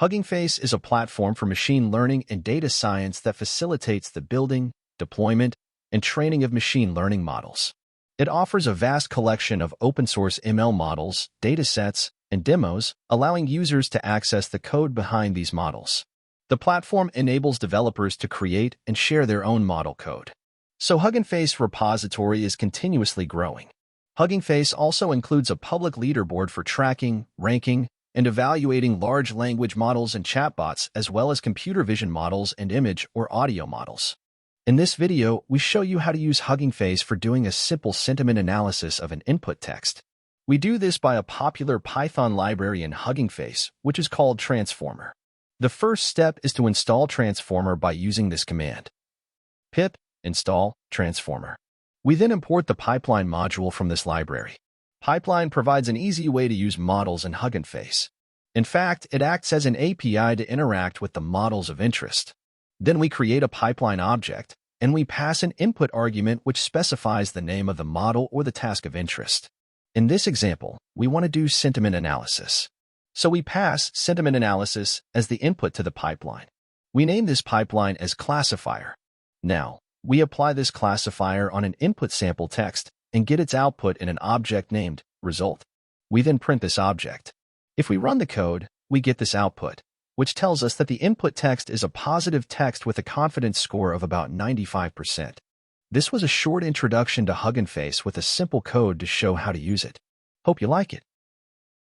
HuggingFace is a platform for machine learning and data science that facilitates the building, deployment, and training of machine learning models. It offers a vast collection of open-source ML models, datasets, and demos, allowing users to access the code behind these models. The platform enables developers to create and share their own model code. So HuggingFace repository is continuously growing. HuggingFace also includes a public leaderboard for tracking, ranking, and evaluating large language models and chatbots, as well as computer vision models and image or audio models. In this video, we show you how to use HuggingFace for doing a simple sentiment analysis of an input text. We do this by a popular Python library in HuggingFace, which is called Transformer. The first step is to install Transformer by using this command: pip install transformer. We then import the pipeline module from this library. Pipeline provides an easy way to use models in HuggingFace. In fact, it acts as an API to interact with the models of interest. Then we create a pipeline object, and we pass an input argument which specifies the name of the model or the task of interest. In this example, we want to do sentiment analysis. So we pass sentiment analysis as the input to the pipeline. We name this pipeline as classifier. Now, we apply this classifier on an input sample text and get its output in an object named result. We then print this object. If we run the code, we get this output, which tells us that the input text is a positive text with a confidence score of about 95%. This was a short introduction to HuggingFace with a simple code to show how to use it. Hope you like it.